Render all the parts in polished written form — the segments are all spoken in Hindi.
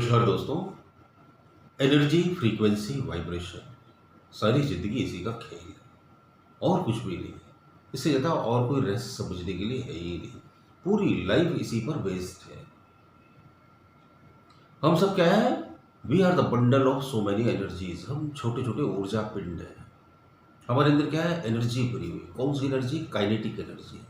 नमस्कार दोस्तों। एनर्जी, फ्रीक्वेंसी, वाइब्रेशन, सारी जिंदगी इसी का खेल है और कुछ भी नहीं है। इससे ज़्यादा और कोई रहस्य समझने के लिए है ही नहीं। पूरी लाइफ इसी पर बेस्ड है। हम सब क्या है? We are the bundle of so many energies. हम छोटे छोटे ऊर्जा पिंड हैं। हमारे अंदर क्या है? एनर्जी भरी हुई। कौन सी एनर्जी? Kinetic energy.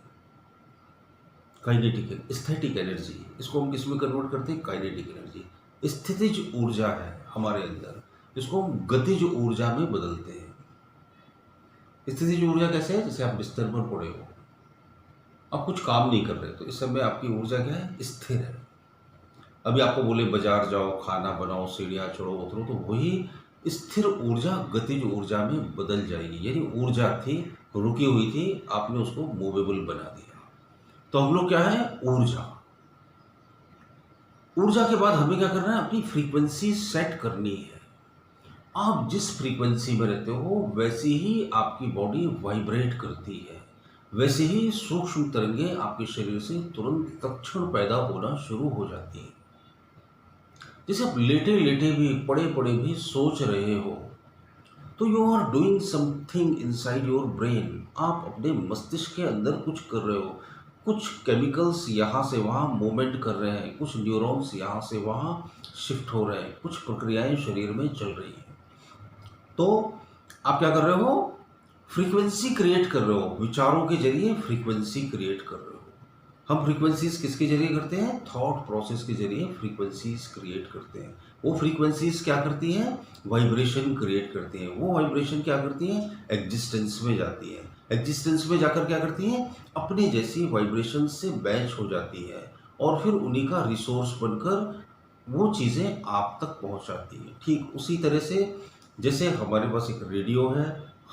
काइनेटिक स्थैतिक एनर्जी, इसको हम किस में कन्वर्ट करते हैं? Kinetic energy. स्थितिज ऊर्जा है हमारे अंदर, इसको हम गतिज ऊर्जा में बदलते हैं। स्थितिज ऊर्जा कैसे है? जैसे आप बिस्तर पर पड़े हो, आप कुछ काम नहीं कर रहे, तो इस समय आपकी ऊर्जा क्या है? स्थिर है। अभी आपको बोले बाजार जाओ, खाना बनाओ, सीढ़ियाँ चढ़ो उतरो, तो वही स्थिर ऊर्जा गतिज ऊर्जा में बदल जाएगी। यानी ऊर्जा थी, रुकी हुई थी, आपने उसको मूवेबल बना दिया। तो हम लोग क्या है? ऊर्जा। ऊर्जा के बाद हमें क्या करना है? अपनी फ्रीक्वेंसी सेट करनी है। आप जिस फ्रीक्वेंसी में रहते हो वैसी ही आपकी बॉडी वाइब्रेट करती है, वैसे ही सूक्ष्म तरंगें आपके शरीर से तुरंत तत्क्षण पैदा होना शुरू हो जाती हैं। जैसे आप लेटे लेटे भी, पड़े पड़े भी सोच रहे हो, तो you are doing something inside your brain. आप अपने मस्तिष्क के अंदर कुछ कर रहे हो। कुछ केमिकल्स यहाँ से वहाँ मूवमेंट कर रहे हैं, कुछ न्यूरॉन्स यहाँ से वहाँ शिफ्ट हो रहे हैं, कुछ प्रक्रियाएं शरीर में चल रही हैं। तो आप क्या कर रहे हो? फ्रीक्वेंसी क्रिएट कर रहे हो। विचारों के जरिए फ्रीक्वेंसी क्रिएट कर रहे हो। हम फ्रीक्वेंसीज किसके जरिए करते हैं? थॉट प्रोसेस के जरिए फ्रीक्वेंसीज क्रिएट करते हैं। वो फ्रीक्वेंसीज क्या करती हैं? वाइब्रेशन क्रिएट करती हैं। वो वाइब्रेशन क्या करती हैं? एग्जिस्टेंस में जाती है। एग्जिस्टेंस में जाकर क्या करती हैं? अपने जैसी वाइब्रेशन से मैच हो जाती है और फिर उन्हीं का रिसोर्स बनकर वो चीज़ें आप तक पहुंचाती हैं। ठीक उसी तरह से जैसे हमारे पास एक रेडियो है,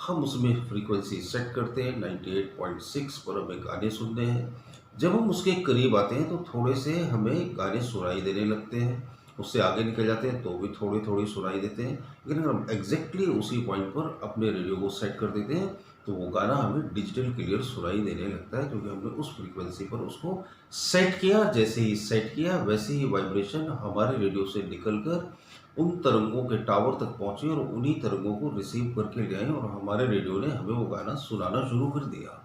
हम उसमें फ्रीक्वेंसी सेट करते हैं 98.6 पर, हमें गाने सुनने हैं। जब हम उसके करीब आते हैं तो थोड़े से हमें गाने सुनाई देने लगते हैं, उससे आगे निकल जाते हैं तो भी थोड़ी थोड़ी सुनाई देते हैं। लेकिन अगर हम एग्जैक्टली उसी पॉइंट पर अपने रेडियो को सेट कर देते हैं तो वो गाना हमें डिजिटल क्लियर सुनाई देने लगता है, क्योंकि हमने उस फ्रीक्वेंसी पर उसको सेट किया। जैसे ही सेट किया वैसे ही वाइब्रेशन हमारे रेडियो से निकलकर उन तरंगों के टावर तक पहुंची और उन्हीं तरंगों को रिसीव करके ले आए और हमारे रेडियो ने हमें वो गाना सुनाना शुरू कर दिया।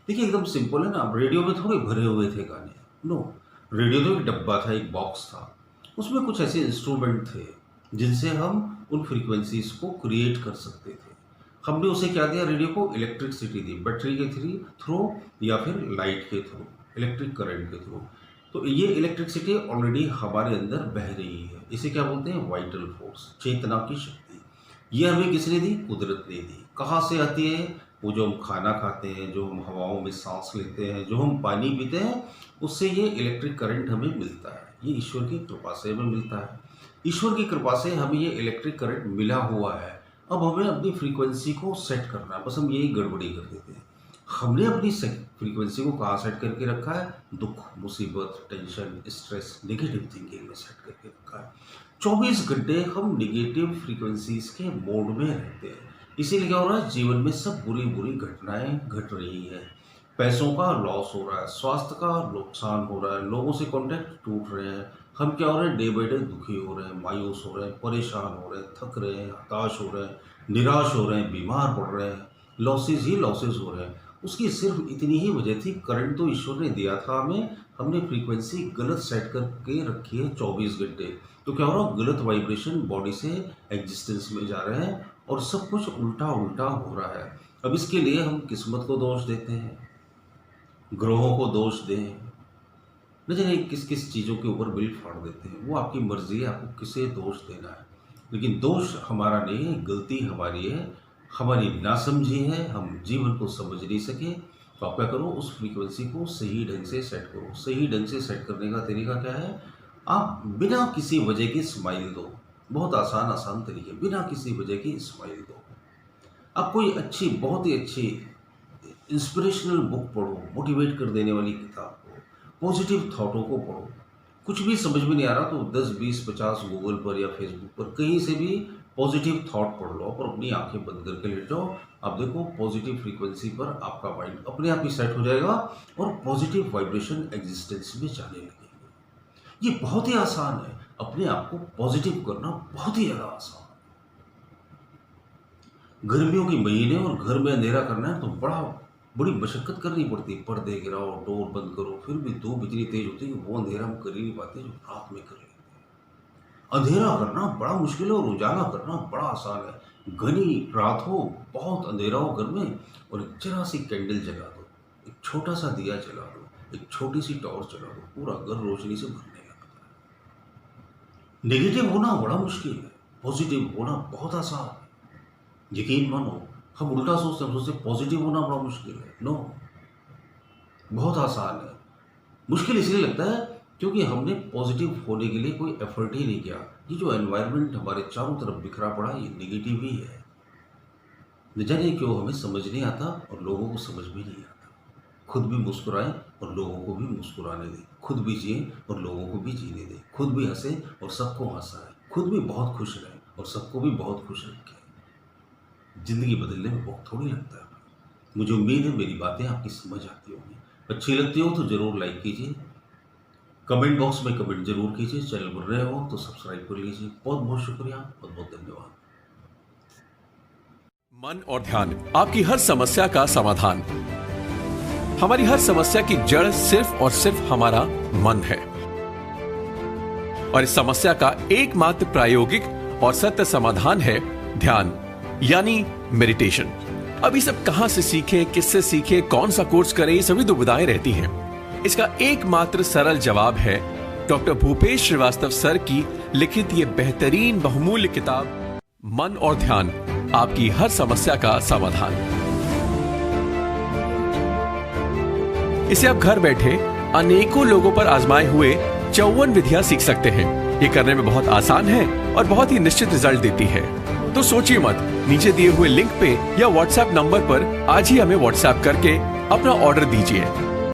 देखिए एकदम सिंपल है ना। रेडियो में थोड़े भरे हुए थे गाने, नो। रेडियो तो एक डब्बा था, एक बॉक्स था, उसमें कुछ ऐसे इंस्ट्रूमेंट थे जिनसे हम उन फ्रीक्वेंसीज को क्रिएट कर सकते थे। हमने उसे क्या दिया? रेडियो को इलेक्ट्रिसिटी दी, बैटरी के थ्रू या फिर लाइट के थ्रू, इलेक्ट्रिक करंट के थ्रू। तो ये इलेक्ट्रिसिटी ऑलरेडी हमारे अंदर बह रही है। इसे क्या बोलते हैं? वाइटल फोर्स, चेतना की शक्ति। ये हमें किसने दी? कुदरत ने दी। कहाँ से आती है? वो जो हम खाना खाते हैं, जो हम हवाओं में सांस लेते हैं, जो हम पानी पीते हैं, उससे ये इलेक्ट्रिक करंट हमें मिलता है। ये ईश्वर की कृपा से हमें मिलता है। ईश्वर की कृपा से हमें ये इलेक्ट्रिक करंट मिला हुआ है। अब हमें अपनी फ्रीक्वेंसी को सेट करना है। बस हम यही गड़बड़ी कर देते हैं। हमने अपनी फ्रीक्वेंसी को कहाँ सेट करके रखा है? दुख, मुसीबत, टेंशन, स्ट्रेस, नेगेटिव थिंकिंग में सेट करके रखा है। 24 घंटे हम नेगेटिव फ्रीक्वेंसीज के मोड में रहते हैं। इसीलिए क्या हो रहा है? जीवन में सब बुरी बुरी घटनाएं घट रही हैं। पैसों का लॉस हो रहा है, स्वास्थ्य का नुकसान हो रहा है, लोगों से कॉन्टैक्ट टूट रहे हैं। हम क्या हो रहे हैं? डे बाई डे दुखी हो रहे हैं, मायूस हो रहे हैं, परेशान हो रहे हैं, थक रहे हैं, हताश हो रहे हैं, निराश हो रहे हैं, बीमार पड़ रहे हैं। लॉसेज ही लॉसेज हो रहे हैं। उसकी सिर्फ इतनी ही वजह थी, करंट तो ईश्वर ने दिया था हमें, हमने फ्रीक्वेंसी गलत सेट करके रखी है 24 घंटे। तो क्या हो रहा है? गलत वाइब्रेशन बॉडी से एग्जिस्टेंस में जा रहे हैं और सब कुछ उल्टा उल्टा हो रहा है। अब इसके लिए हम किस्मत को दोष देते हैं, ग्रहों को दोष दें, न जाने किस किस चीज़ों के ऊपर बिल फाड़ देते हैं। वो आपकी मर्जी है, आपको किसे दोष देना है। लेकिन दोष हमारा नहीं है, गलती हमारी है, हमारी नासमझी है, हम जीवन को समझ नहीं सके। तो आप क्या करो? उस फ्रीक्वेंसी को सही ढंग से सेट करो। सही ढंग से सेट करने का तरीका क्या है? आप बिना किसी वजह की स्माइल दो। बहुत आसान आसान तरीके। बिना किसी वजह की स्माइल दो। आप कोई अच्छी, बहुत ही अच्छी इंस्पिरेशनल बुक पढ़ो, मोटिवेट कर देने वाली किताब पढ़ो, पॉजिटिव थॉटों को पढ़ो। कुछ भी समझ में नहीं आ रहा तो 10, 20, 50 गूगल पर या फेसबुक पर कहीं से भी पॉजिटिव थॉट पढ़ लो और अपनी आंखें बंद करके लेट जाओ। आप देखो पॉजिटिव फ्रीक्वेंसी पर आपका माइंड अपने आप ही सेट हो जाएगा और पॉजिटिव वाइब्रेशन एग्जिस्टेंस में जाने लगेगी। ये बहुत ही आसान है। अपने आप को पॉजिटिव करना बहुत ही ज़्यादा आसान है। गर्मियों के महीने और घर में अंधेरा करना है तो बड़ी मशक्कत करनी पड़ती है। पर्दे गिराओ, डोर बंद करो, फिर भी धूप इतनी तेज होती है कि वो अंधेरा हम कर ही नहीं पाते जो रात में कर लेते हैं। अंधेरा करना बड़ा मुश्किल है और उजाला करना बड़ा आसान है। घनी रात हो, बहुत अंधेरा हो घर में, और एक जरा सी कैंडल जला दो, एक छोटा सा दिया जला दो, एक छोटी सी टॉर्च जला दो, पूरा घर रोशनी से भरने लगता है। नेगेटिव होना बड़ा मुश्किल है, पॉजिटिव होना बहुत आसान है। यकीन मानो, हम उल्टा सोचते हैं, सोचते पॉजिटिव होना बड़ा मुश्किल है। नो, बहुत आसान है। मुश्किल इसलिए लगता है क्योंकि हमने पॉजिटिव होने के लिए कोई एफर्ट ही नहीं किया। ये जो एनवायरनमेंट हमारे चारों तरफ बिखरा पड़ा है, ये नेगेटिव ही है। न जाने क्यों हमें समझ नहीं आता और लोगों को समझ भी नहीं आता। खुद भी मुस्कुराएं और लोगों को भी मुस्कुराने दें, खुद भी जिए और लोगों को भी जीने दें, खुद भी हंसे और सबको हंसाएं, खुद भी बहुत खुश रहें और सबको भी बहुत खुश रखें। जिंदगी बदलने में वक्त थोड़ी लगता है। मुझे उम्मीद है मेरी बातें आपकी समझ आती होंगी। अच्छी लगती हो तो जरूर लाइक कीजिए, कमेंट बॉक्स में कमेंट जरूर कीजिए, चैनल पर नए हो तो सब्सक्राइब कर लीजिए। बहुत बहुत शुक्रिया, बहुत बहुत धन्यवाद। मन और ध्यान, आपकी हर समस्या का समाधान। हमारी हर समस्या की जड़ सिर्फ और सिर्फ हमारा मन है, और इस समस्या का एकमात्र प्रायोगिक और सत्य समाधान है ध्यान, यानी मेडिटेशन। अब ये सब कहां से सीखे, किससे सीखे, कौन सा कोर्स करें, ये सभी दुविधाएं रहती हैं। इसका एकमात्र सरल जवाब है डॉक्टर भूपेश श्रीवास्तव सर की लिखित ये बेहतरीन बहुमूल्य किताब मन और ध्यान, आपकी हर समस्या का समाधान। इसे आप घर बैठे अनेकों लोगों पर आजमाए हुए 54 विधियां सीख सकते हैं। ये करने में बहुत आसान है और बहुत ही निश्चित रिजल्ट देती है। तो सोचिए मत, नीचे दिए हुए लिंक पे या व्हाट्सएप नंबर पर आज ही हमें व्हाट्सएप करके अपना ऑर्डर दीजिए।